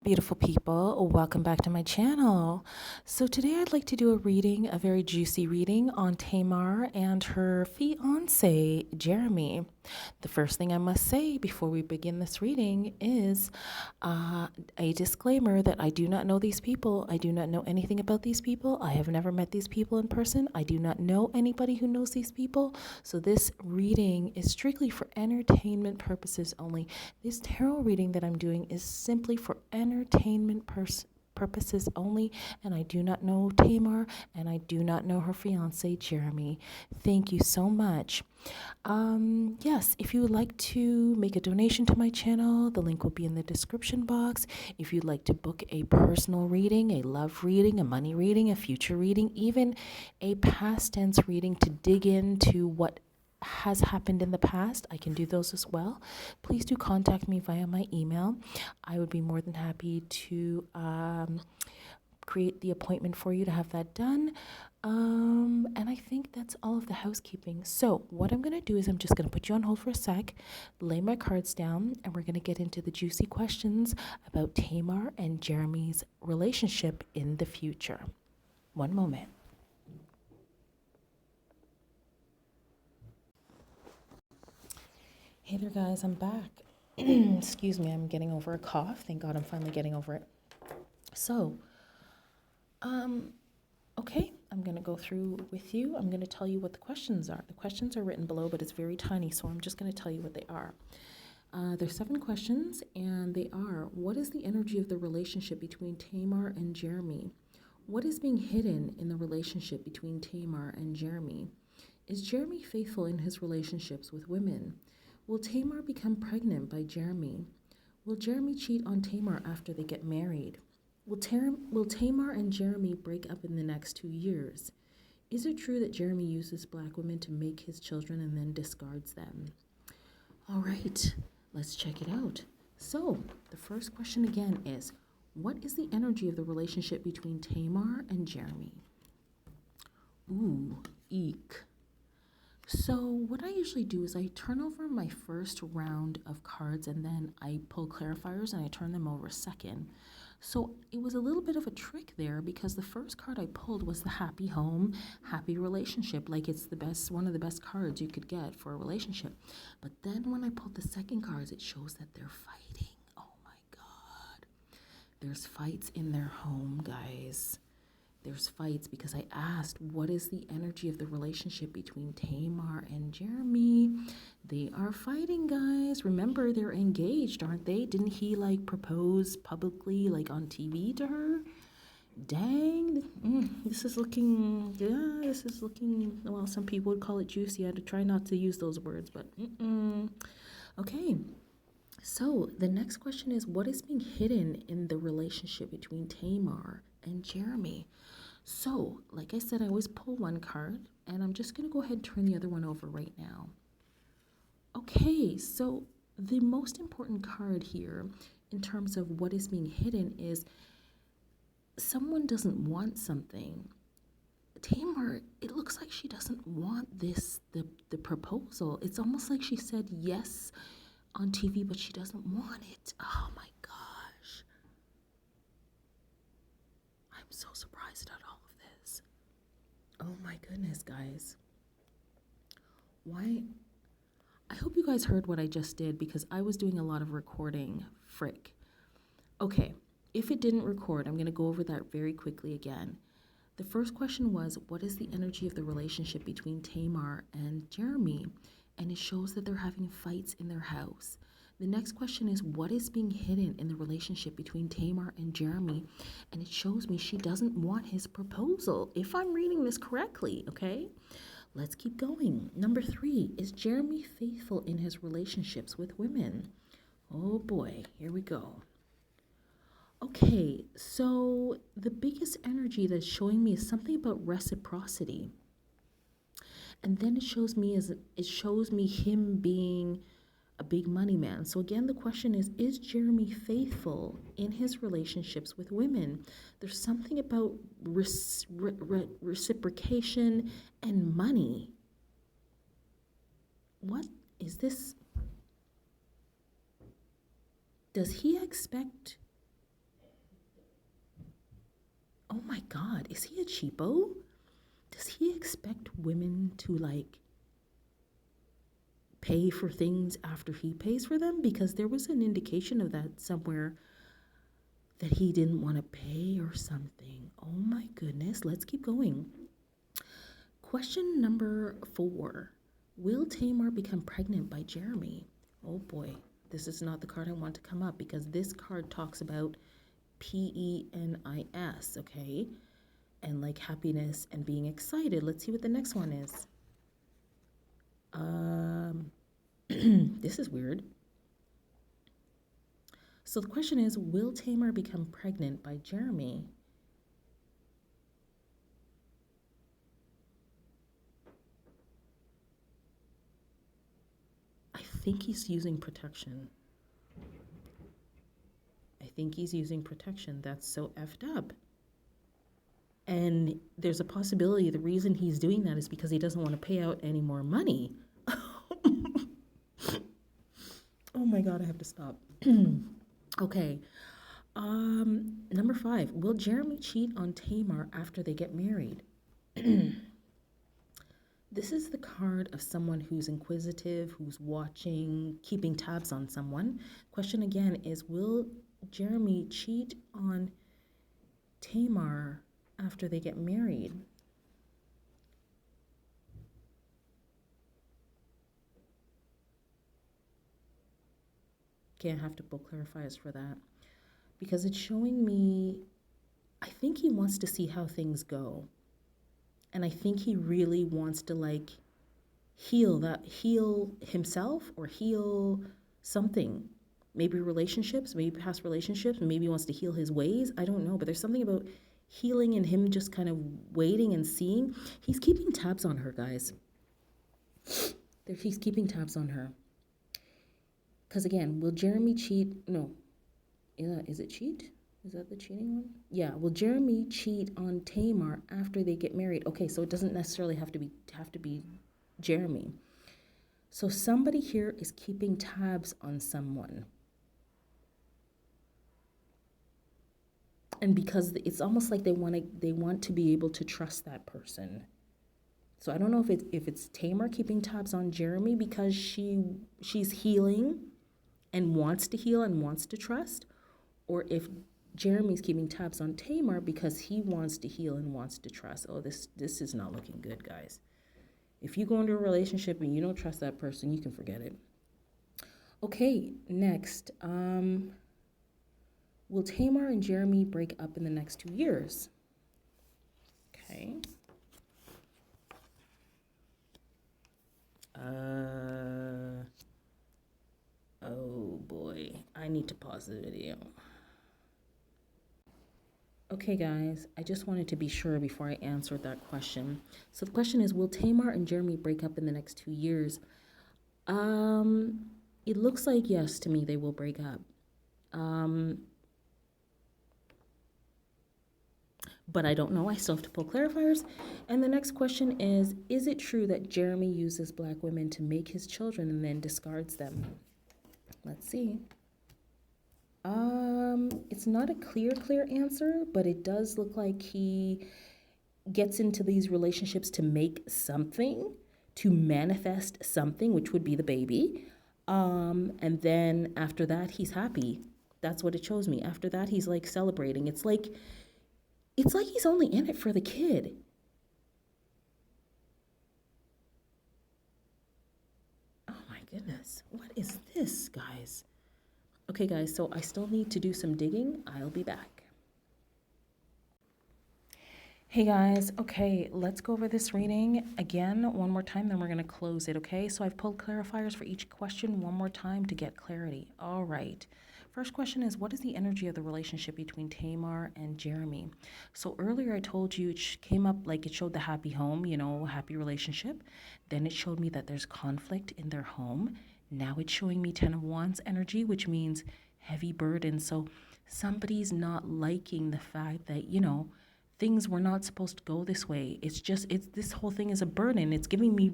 Beautiful people, welcome back to my channel. So today I'd like to do a reading, a very juicy reading on Tamar and her fiance, Jeremy. The first thing I must say before we begin this reading is a disclaimer that I do not know these people. I do not know anything about these people. I have never met these people in person. I do not know anybody who knows these people. So this reading is strictly for entertainment purposes only. This tarot reading that I'm doing is simply for entertainment purposes only, and I do not know Tamar, and I do not know her fiance, Jeremy. Thank you so much. Yes, if you would like to make a donation to my channel, the link will be in the description box. If you'd like to book a personal reading, a love reading, a money reading, a future reading, even a past tense reading to dig into what has happened in the past, I can do those as well. Please do contact me via my email. I would be more than happy to create the appointment for you to have that done. And I think that's all of the housekeeping. So what I'm going to do is I'm just going to put you on hold for a sec, lay my cards down, and we're going to get into the juicy questions about Tamar and Jeremy's relationship in the future. One moment. Hey there, guys, I'm back. Excuse me, I'm getting over a cough. Thank God I'm finally getting over it. So, okay, I'm going to go through with you. I'm going to tell you what the questions are. The questions are written below, but it's very tiny, so I'm just going to tell you what they are. There's 7 questions, and they are: what is the energy of the relationship between Tamar and Jeremy? What is being hidden in the relationship between Tamar and Jeremy? Is Jeremy faithful in his relationships with women? Will Tamar become pregnant by Jeremy? Will Jeremy cheat on Tamar after they get married? Will Tamar and Jeremy break up in the next 2 years? Is it true that Jeremy uses black women to make his children and then discards them? All right, let's check it out. So, the first question again is, what is the energy of the relationship between Tamar and Jeremy? Ooh, eek. So what I usually do is I turn over my first round of cards and then I pull clarifiers and I turn them over second. So it was a little bit of a trick there because the first card I pulled was the happy home, happy relationship. Like it's the best, one of the best cards you could get for a relationship. But then when I pulled the second cards, it shows that they're fighting. Oh my God. There's fights in their home, guys. There's fights because I asked, what is the energy of the relationship between Tamar and Jeremy? They are fighting, guys. Remember, they're engaged, aren't they? Didn't he propose publicly, on TV to her? Dang, this is looking, well, some people would call it juicy. I had to try not to use those words, but okay. So the next question is, what is being hidden in the relationship between Tamar and Jeremy? So, like I said, I always pull one card, and I'm just going to go ahead and turn the other one over right now. Okay, so the most important card here in terms of what is being hidden is someone doesn't want something. Tamar, it looks like she doesn't want the proposal. It's almost like she said yes on TV, but she doesn't want it. Oh my gosh. I'm so surprised at all of this. Oh my goodness, guys. Why? I hope you guys heard what I just did because I was doing a lot of recording. Frick. Okay, if it didn't record, I'm going to go over that very quickly again. The first question was, what is the energy of the relationship between Tamar and Jeremy? And it shows that they're having fights in their house. The next question is, what is being hidden in the relationship between Tamar and Jeremy? And it shows me she doesn't want his proposal, if I'm reading this correctly, okay? Let's keep going. Number 3, is Jeremy faithful in his relationships with women? Oh boy, here we go. Okay, so the biggest energy that's showing me is something about reciprocity. And then it shows me him being a big money man. So again, the question is Jeremy faithful in his relationships with women? There's something about reciprocation and money. What is this? Does he expect Oh my God, is he a cheapo? Does he expect women to like pay for things after he pays for them? Because there was an indication of that somewhere, that he didn't want to pay or something. Oh my goodness, let's keep going. Question number 4. Will Tamar become pregnant by Jeremy? Oh boy, this is not the card I want to come up, because this card talks about penis, okay? And like happiness and being excited. Let's see what the next one is. This is weird. So the question is, will Tamar become pregnant by Jeremy? I think he's using protection. That's so effed up. And there's a possibility the reason he's doing that is because he doesn't want to pay out any more money. Oh my God, I have to stop. Okay. Number 5, will Jeremy cheat on Tamar after they get married? This is the card of someone who's inquisitive, who's watching, keeping tabs on someone. Question again is, will Jeremy cheat on Tamar after they get married? Okay, I have to pull clarifiers for that, because it's showing me, I think he wants to see how things go. And I think he really wants to like heal himself or heal something. Maybe relationships, maybe past relationships, maybe he wants to heal his ways. I don't know, but there's something about healing and him just kind of waiting and seeing. He's keeping tabs on her, guys. He's keeping tabs on her. Because again, will Jeremy cheat? No. Is it cheat? Is that the cheating one? Yeah. Will Jeremy cheat on Tamar after they get married? Okay, so it doesn't necessarily have to be Jeremy. So somebody here is keeping tabs on someone. And because it's almost like they want to be able to trust that person. So I don't know if it's Tamar keeping tabs on Jeremy because she's healing and wants to heal and wants to trust, or if Jeremy's keeping tabs on Tamar because he wants to heal and wants to trust. Oh, this is not looking good, guys. If you go into a relationship and you don't trust that person, you can forget it. Okay, next. Will Tamar and Jeremy break up in the next 2 years? Okay. Oh boy, I need to pause the video. Okay guys, I just wanted to be sure before I answered that question. So the question is, will Tamar and Jeremy break up in the next 2 years? It looks like yes to me, they will break up. But I don't know, I still have to pull clarifiers. And the next question is it true that Jeremy uses black women to make his children and then discards them? Let's see. It's not a clear answer, but it does look like he gets into these relationships to make something, to manifest something, which would be the baby. And then after that, he's happy. That's what it shows me. After that, he's like celebrating. It's like he's only in it for the kid. Oh my goodness. What is this, guys? Okay, guys, so I still need to do some digging. I'll be back. Hey guys, okay, let's go over this reading again one more time, then we're going to close it, okay? So I've pulled clarifiers for each question one more time to get clarity. All right. First question is, what is the energy of the relationship between Tamar and Jeremy? So earlier I told you it came up like it showed the happy home, happy relationship. Then it showed me that there's conflict in their home. Now it's showing me 10 of Wands energy, which means heavy burden. So somebody's not liking the fact that, things were not supposed to go this way. This whole thing is a burden. It's giving me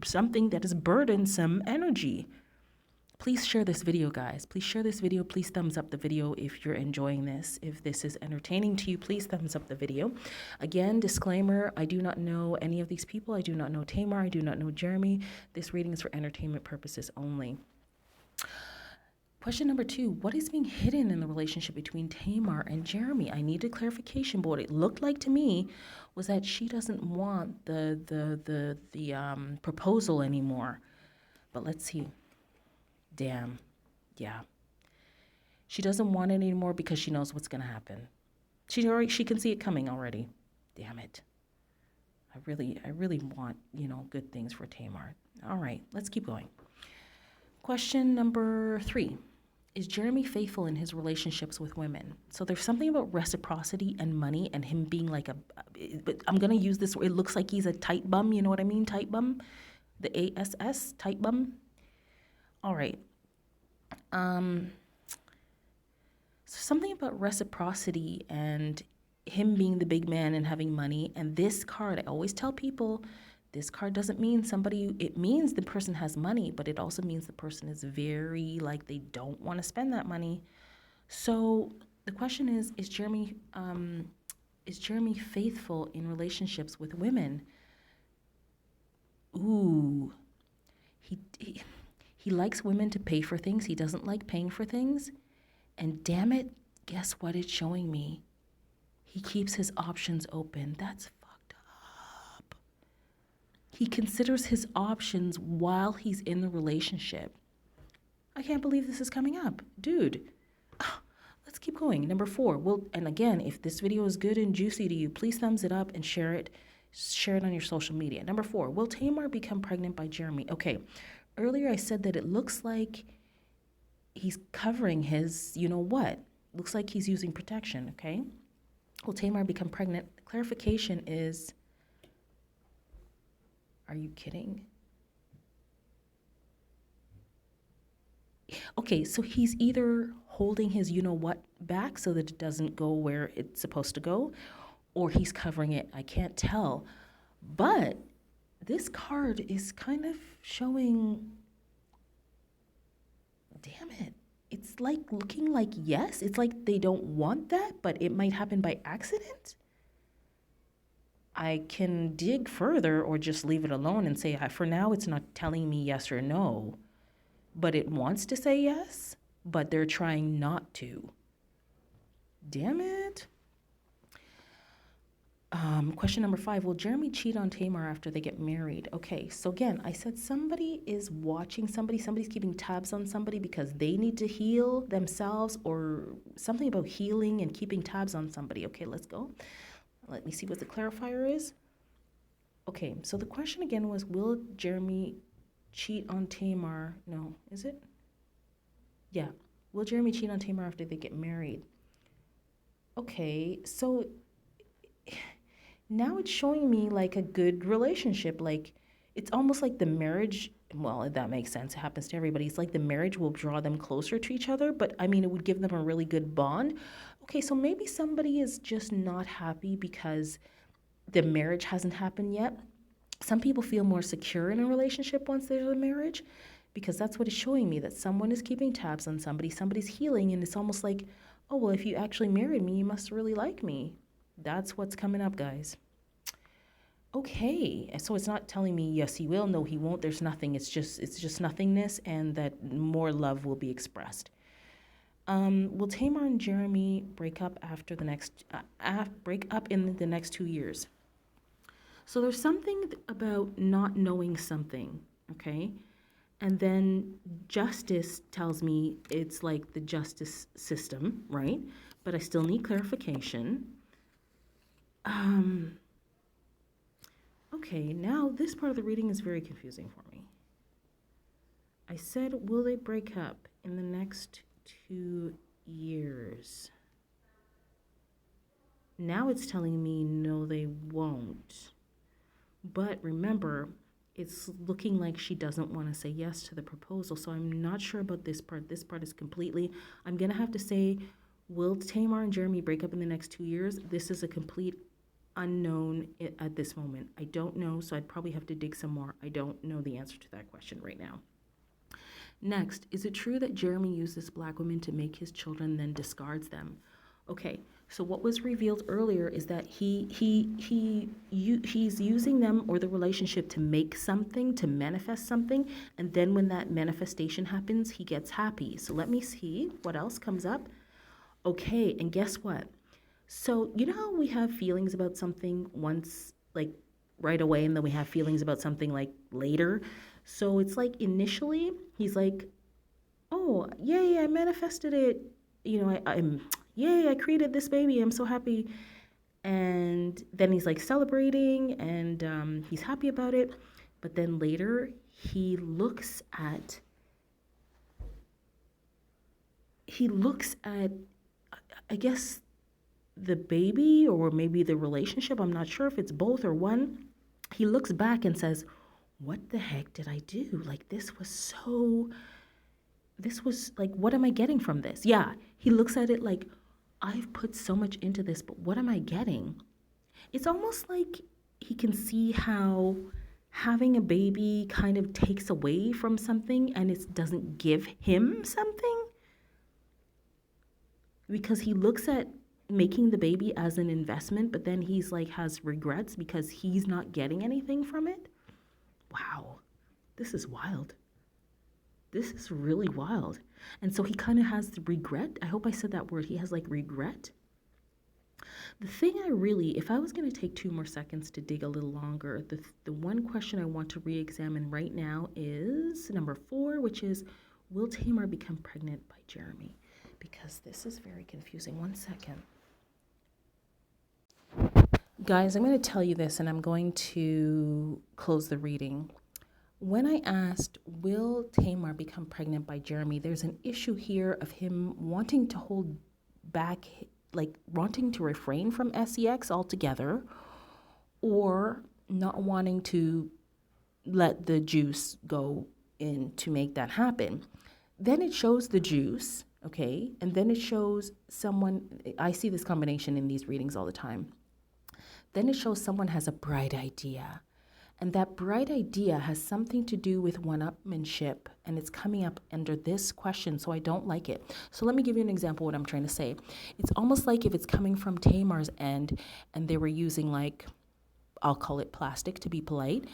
something that is burdensome energy. Please share this video, guys. Please share this video. Please thumbs up the video if you're enjoying this. If this is entertaining to you, please thumbs up the video. Again, disclaimer, I do not know any of these people. I do not know Tamar. I do not know Jeremy. This reading is for entertainment purposes only. Question number 2, what is being hidden in the relationship between Tamar and Jeremy? I need a clarification, but what it looked like to me was that she doesn't want the proposal anymore. But let's see. Damn. Yeah. She doesn't want it anymore because she knows what's going to happen. She can see it coming already. Damn it. I really want, good things for Tamar. All right, let's keep going. Question number 3. Is Jeremy faithful in his relationships with women? So there's something about reciprocity and money and him being like but I'm going to use this, it looks like he's a tight bum, you know what I mean? Tight bum, the ASS, tight bum. All right. So something about reciprocity and him being the big man and having money. And this card, I always tell people, this card doesn't mean it means the person has money, but it also means the person is very, they don't want to spend that money. So the question is Jeremy faithful in relationships with women? Ooh, he likes women to pay for things. He doesn't like paying for things. And damn it, guess what it's showing me? He keeps his options open. That's fucked up. He considers his options while he's in the relationship. I can't believe this is coming up. Dude, let's keep going. Number 4. And again, if this video is good and juicy to you, please thumbs it up and share it. Share it on your social media. Number 4, will Tamar become pregnant by Jeremy? Okay, earlier I said that it looks like he's covering his, looks like he's using protection, okay? Will Tamar become pregnant? Clarification is, are you kidding? Okay, so he's either holding his you-know-what back so that it doesn't go where it's supposed to go, or he's covering it. I can't tell. But this card is kind of showing, damn it. It's looking like yes. It's like they don't want that, but it might happen by accident. I can dig further or just leave it alone and say, for now, it's not telling me yes or no, but it wants to say yes, but they're trying not to. Damn it. Question number 5, will Jeremy cheat on Tamar after they get married? Okay, so again, I said somebody is watching somebody's keeping tabs on somebody because they need to heal themselves or something about healing and keeping tabs on somebody. Okay, let's go. Let me see what the clarifier is. Okay, so the question again was, will Jeremy cheat on Tamar? No, is it? Yeah, will Jeremy cheat on Tamar after they get married? Okay, so now it's showing me like a good relationship. Like it's almost like the marriage, well, if that makes sense, it happens to everybody. It's like the marriage will draw them closer to each other, but I mean, it would give them a really good bond. Okay, so maybe somebody is just not happy because the marriage hasn't happened yet. Some people feel more secure in a relationship once there's a marriage because that's what it's showing me, that someone is keeping tabs on somebody, somebody's healing, and it's almost like, oh, well, if you actually married me, you must really like me. That's what's coming up, guys. Okay, so it's not telling me yes he will, no he won't. There's nothing. It's just nothingness, and that more love will be expressed. Will Tamar and Jeremy break up after the next in the next 2 years? So there's something about not knowing something, okay? And then justice tells me it's like the justice system, right? But I still need clarification. Okay, now this part of the reading is very confusing for me. I said, will they break up in the next 2 years? Now it's telling me no, they won't. But remember, it's looking like she doesn't want to say yes to the proposal, so I'm not sure about this part. This part is completely, I'm going to have to say, will Tamar and Jeremy break up in the next 2 years? This is a complete unknown at this moment. I don't know, so I'd probably have to dig some more. I don't know the answer to that question right now. Next, is it true that Jeremy uses black women to make his children, then discards them? Okay, so what was revealed earlier is that he's using them or the relationship to make something, to manifest something, and then when that manifestation happens, he gets happy. So let me see what else comes up. Okay, and guess what? So you know how we have feelings about something once, like right away, and then we have feelings about something like later. So it's like initially he's like, oh, yay, I manifested it. You know, I'm, yay, I created this baby. I'm so happy. And then he's like celebrating and he's happy about it. But then later he looks at, I guess, the baby or maybe the relationship. I'm not sure if it's both or one. He looks back and says, what the heck did I do? Like, this was like, what am I getting from this? Yeah, he looks at it like, I've put so much into this, but what am I getting? It's almost like he can see how having a baby kind of takes away from something and it doesn't give him something. Because he looks at making the baby as an investment, but then he's like has regrets because he's not getting anything from it. Wow, this is wild. This is really wild. And so he kind of has the regret. I hope I said that word. He has like regret. The thing if I was going to take 2 more seconds to dig a little longer, the one question I want to re-examine right now is number 4, which is, will Tamar become pregnant by Jeremy? Because this is very confusing. 1 second. Guys, I'm going to tell you this and I'm going to close the reading. When I asked, will Tamar become pregnant by Jeremy, there's an issue here of him wanting to hold back, like wanting to refrain from sex altogether, or not wanting to let the juice go in to make that happen. Then it shows the juice, okay? And then it shows someone, I see this combination in these readings all the time. Then it shows someone has a bright idea. And that bright idea has something to do with one-upmanship, and it's coming up under this question, so I don't like it. So let me give you an example of what I'm trying to say. It's almost like if it's coming from Tamar's end, and they were using like, I'll call it plastic to be polite,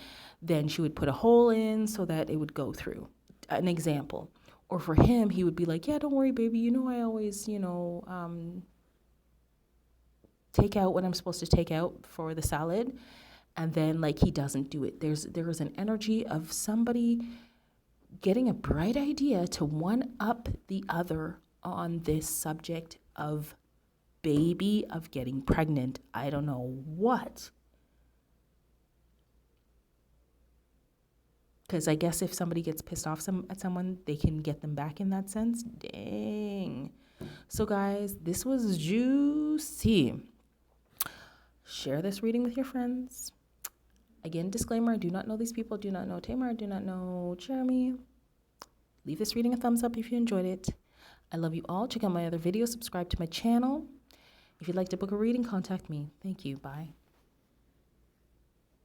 then she would put a hole in so that it would go through. An example. Or for him, he would be like, yeah, don't worry, baby. You know I always, take out what I'm supposed to take out for the salad. And then like he doesn't do it. There is an energy of somebody getting a bright idea to one up the other on this subject of baby, of getting pregnant. I don't know what. Because I guess if somebody gets pissed off at someone, they can get them back in that sense. Dang. So guys, this was juicy. Share this reading with your friends. Again, disclaimer, I do not know these people, do not know Tamar, do not know Jeremy. Leave this reading a thumbs up if you enjoyed it. I love you all. Check out my other videos, subscribe to my channel. If you'd like to book a reading, contact me. Thank you. Bye.